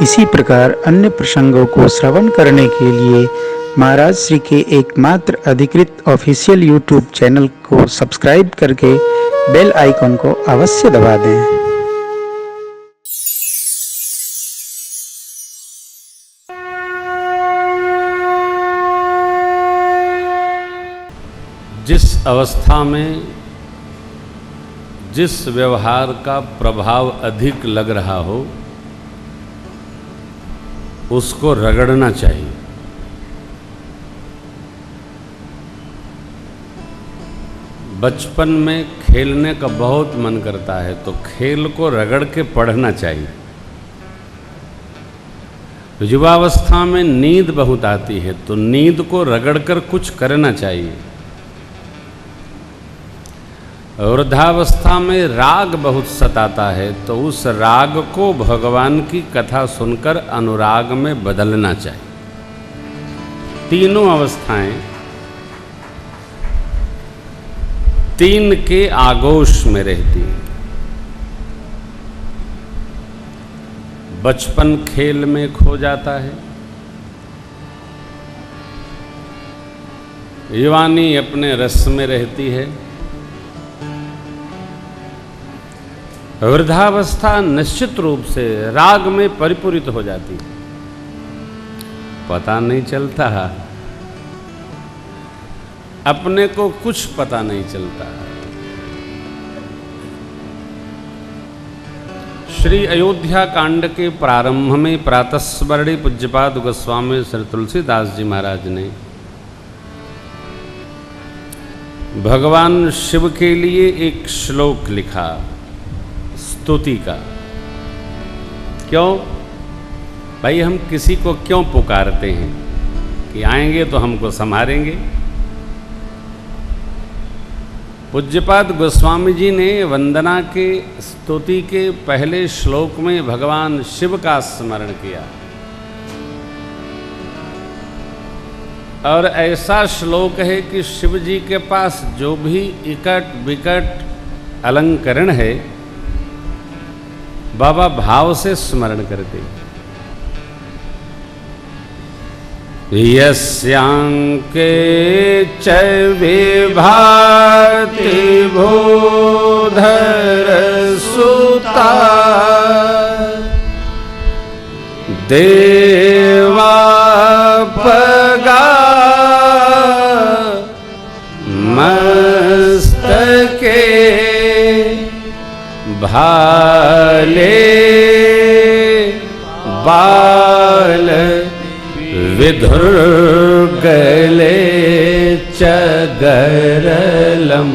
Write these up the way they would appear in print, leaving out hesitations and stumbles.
इसी प्रकार अन्य प्रसंगों को श्रवण करने के लिए महाराज श्री के एकमात्र अधिकृत ऑफिशियल यूट्यूब चैनल को सब्सक्राइब करके बेल आइकन को अवश्य दबा दें। जिस अवस्था में जिस व्यवहार का प्रभाव अधिक लग रहा हो उसको रगड़ना चाहिए। बचपन में खेलने का बहुत मन करता है तो खेल को रगड़ के पढ़ना चाहिए। युवावस्था में नींद बहुत आती है तो नींद को रगड़ कर कुछ करना चाहिए। वृद्धावस्था में राग बहुत सताता है तो उस राग को भगवान की कथा सुनकर अनुराग में बदलना चाहिए। तीनों अवस्थाएं तीन के आगोश में रहती हैं। बचपन खेल में खो जाता है, युवानी अपने रस में रहती है, वृद्धावस्था निश्चित रूप से राग में परिपूरित हो जाती है। पता नहीं चलता, अपने को कुछ पता नहीं चलता। श्री अयोध्या कांड के प्रारंभ में प्रातस्मरणीय पूज्यपाद गोस्वामी श्री तुलसीदास जी महाराज ने भगवान शिव के लिए एक श्लोक लिखा स्तुति का। क्यों भाई, हम किसी को क्यों पुकारते हैं कि आएंगे तो हमको संभालेंगे। पूज्यपाद गोस्वामी जी ने वंदना के स्तुति के पहले श्लोक में भगवान शिव का स्मरण किया और ऐसा श्लोक है कि शिव जी के पास जो भी इकट विकट अलंकरण है बाबा भाव से स्मरण करते। यस्यांके च विभाति भूधर सुता देवा पगा मस्तके भाले बाल विधुर गले चगरलम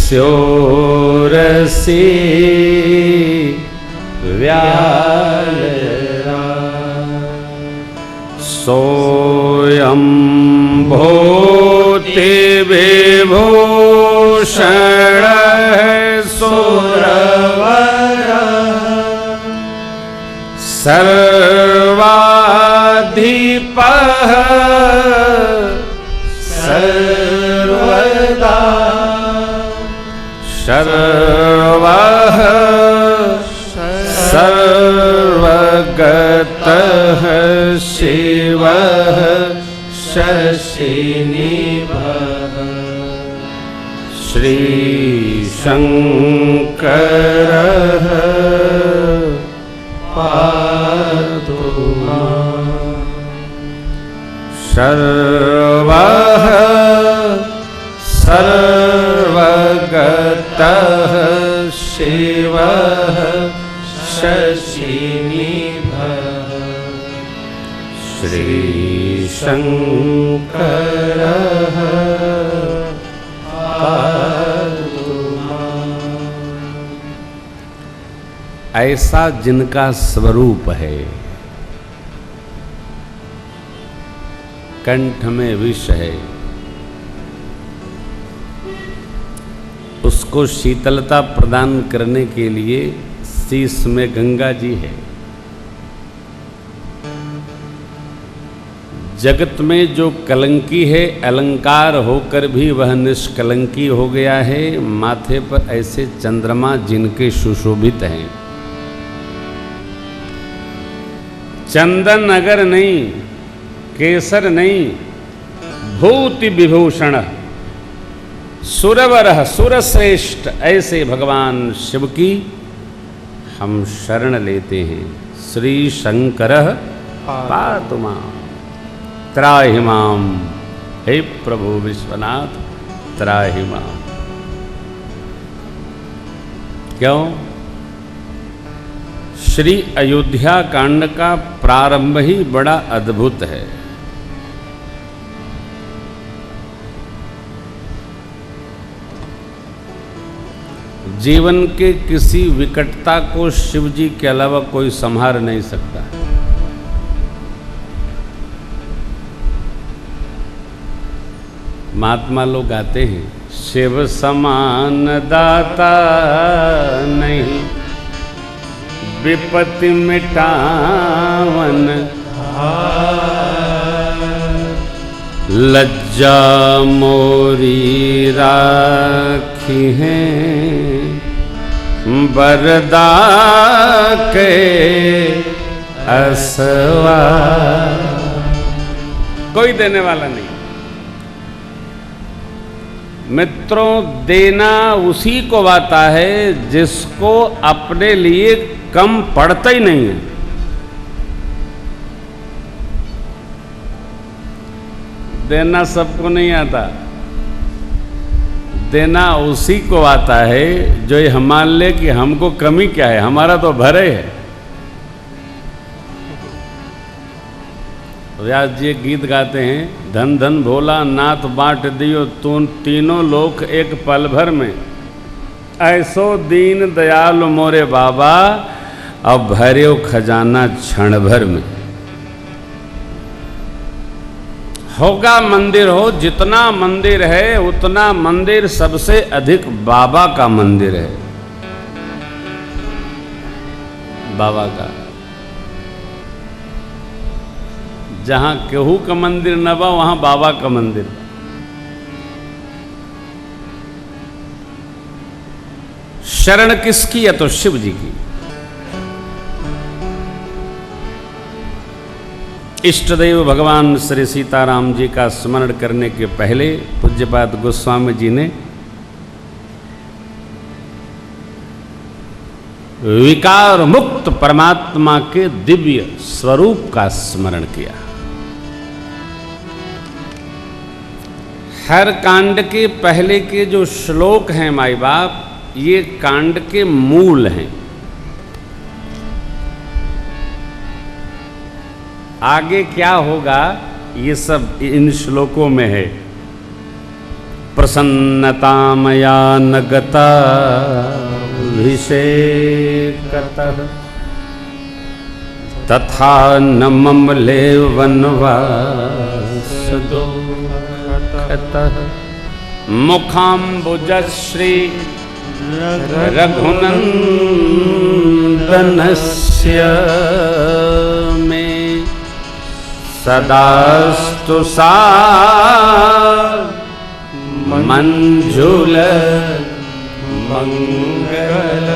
यस्योरसी व्यालरा सोयं भूति विभूषण सुरवर सर्वाधिपः सर्वदा सर्वः सर्वगतः शिवः शशिनिभः श्रीशङ्करः पातु माम्। सर्वः सर्वगतः शिवः शशिनिभः श्रीशङ्करः पातु माम्। ऐसा जिनका स्वरूप है, कंठ में विष है, उसको शीतलता प्रदान करने के लिए शीश में गंगा जी है। जगत में जो कलंकी है, अलंकार होकर भी वह निष्कलंकी हो गया है। माथे पर ऐसे चंद्रमा जिनके सुशोभित हैं। चंदन अगर नहीं, केसर नहीं, भूति विभूषण सुरवर सुरश्रेष्ठ, ऐसे भगवान शिव की हम शरण लेते हैं। श्री शंकर पातु मां त्राहि मां, हे प्रभु विश्वनाथ त्राहि मां। क्यों? श्री अयोध्या कांड का प्रारंभ ही बड़ा अद्भुत है। जीवन के किसी विकटता को शिव जी के अलावा कोई संभाल नहीं सकता। महात्मा लोग गाते हैं, शिव समान दाता नहीं, विपत्ति मिटावन, लज्जा मोरी राखी है, बरदा के असवा। कोई देने वाला नहीं। मित्रों, देना उसी को आता है जिसको अपने लिए कम पड़ता ही नहीं है। देना सबको नहीं आता। देना उसी को आता है जो ये मान ले कि हमको कमी क्या है, हमारा तो भरे है। व्यास जी गीत गाते हैं, धन धन भोला नाथ बांट दियो तू तीनों लोक एक पल भर में, ऐसो दीन दयाल मोरे बाबा, अब भर्यो खजाना क्षण भर में। होगा मंदिर हो, जितना मंदिर है उतना मंदिर सबसे अधिक बाबा का मंदिर है। बाबा का जहां केहू का मंदिर न बा वहां बाबा का मंदिर। शरण किसकी है? तो शिव जी की। इष्ट देव भगवान श्री सीताराम जी का स्मरण करने के पहले पूज्यपाद गोस्वामी जी ने विकार मुक्त परमात्मा के दिव्य स्वरूप का स्मरण किया। हर कांड के पहले के जो श्लोक हैं माई बाप, ये कांड के मूल हैं। आगे क्या होगा ये सब इन श्लोकों में है। प्रसन्नता मया नगता विषेकतः, तथा न ममले वनवास दुःखतः, मुखाम्बुजश्री रघुनन्दनस्य मे सदास्तु सा मंजुल मंगल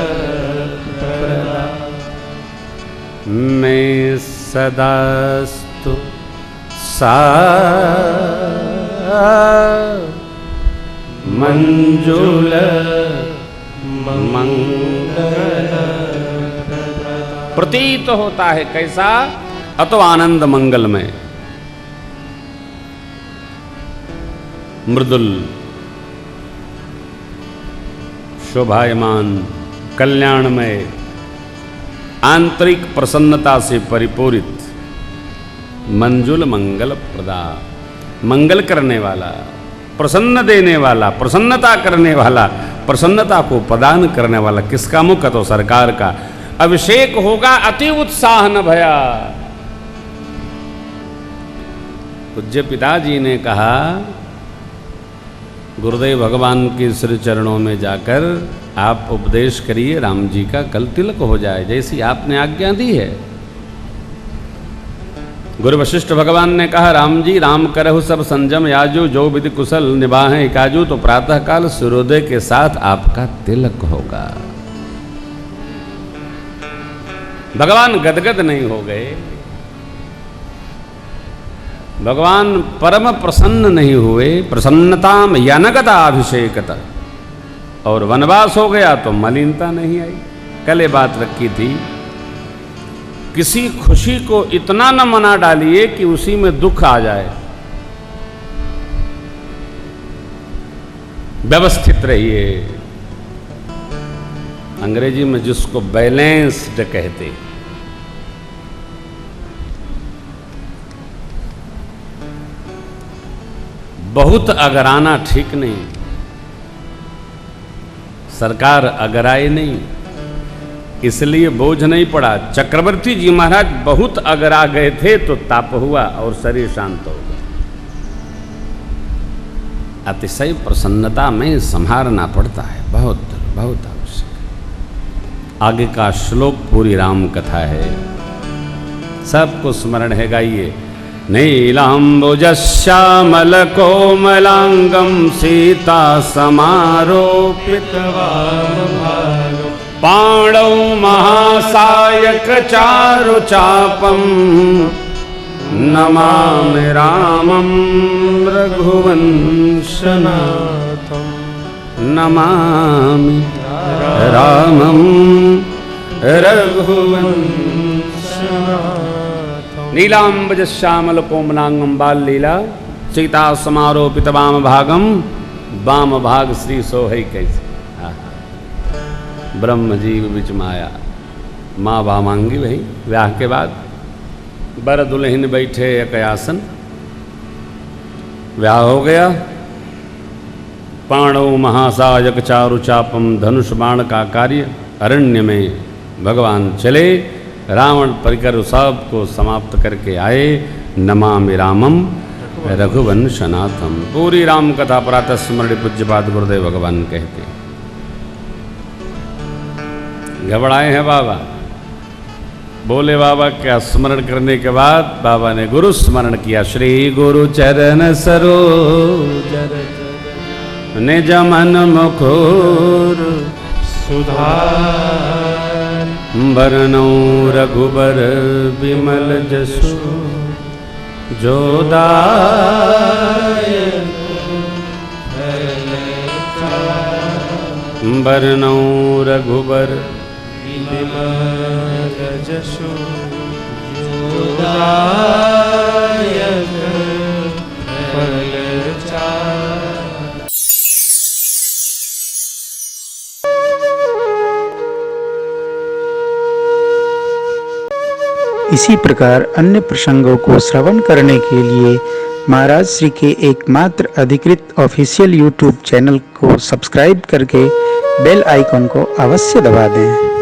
प्रदा। मैं सदास्तु सा मंजुल मंगल प्रतीत होता है। कैसा? अतो आनंद मंगल में, मृदुल शोभायमान कल्याणमय, आंतरिक प्रसन्नता से परिपूरित, मंजुल मंगल प्रदा, मंगल करने वाला, प्रसन्न देने वाला, प्रसन्नता करने वाला, प्रसन्नता को प्रदान करने वाला। किसका मुख? तो सरकार का। अभिषेक होगा अति उत्साह न भया। पूज्य पिताजी ने कहा, गुरुदेव भगवान के श्री चरणों में जाकर आप उपदेश करिए, राम जी का कल तिलक हो जाए, जैसी आपने आज्ञा दी है। गुरु वशिष्ठ भगवान ने कहा, राम जी, राम करहु सब संजम याजू, जो विधि कुशल निभाएं काजू। तो प्रातःकाल सूर्योदय के साथ आपका तिलक होगा। भगवान गदगद नहीं हो गए, भगवान परम प्रसन्न नहीं हुए। प्रसन्नताम यनगता अभिषेकता, और वनवास हो गया तो मलिनता नहीं आई। कल ये बात रखी थी, किसी खुशी को इतना न मना डालिए कि उसी में दुख आ जाए। व्यवस्थित रहिए। अंग्रेजी में जिसको बैलेंस्ड कहते, बहुत अगराना ठीक नहीं। सरकार अगराए नहीं, इसलिए बोझ नहीं पड़ा। चक्रवर्ती जी महाराज बहुत अगरा गए थे तो ताप हुआ और शरीर शांत हो गया। अतिशय प्रसन्नता में संभालना पड़ता है, बहुत बहुत आवश्यक। आगे का श्लोक पूरी राम कथा है, सबको स्मरण है, गाइए। नीलाम्बुजश्यामल कोमलांगम सीता समारोपित पाणौ महासायक चारु चापम नमामि रामं रघुवंशनाथं। नमामि रामं रघुवंशनाथं। नीलाम्बज श्यामल कोमलांगम बाल लीला सीता समारोपित वाम भागम। वाम भाग श्री सोहै कैसे। ब्रह्म जीव बिच माया, माँ भामांगी वही। ब्याह के बाद बर दुल्हन बैठे एक आसन, ब्याह हो गया। पाणौ महासायक चारु चापम, धनुष बाण का कार्य। अरण्य में भगवान चले, रावण परिकर सबको समाप्त करके आए। नमामि रामम रघुवंशनाथम। पूरी राम कथा प्रातः स्मरण पूज्यपाद गुरुदेव भगवान कहते। घबराए हैं बाबा, बोले बाबा क्या। स्मरण करने के बाद बाबा ने गुरु स्मरण किया। श्री गुरु चरण सरोज निज मन मुकुर सुधार, बरनौ रघुबर बिमल जसु जो दायक। बरनौ रघुबर बिमल जसु जो दायक फलचार। इसी प्रकार अन्य प्रसंगों को श्रवण करने के लिए महाराज श्री के एकमात्र अधिकृत ऑफिशियल यूट्यूब चैनल को सब्सक्राइब करके बेल आइकॉन को अवश्य दबा दें।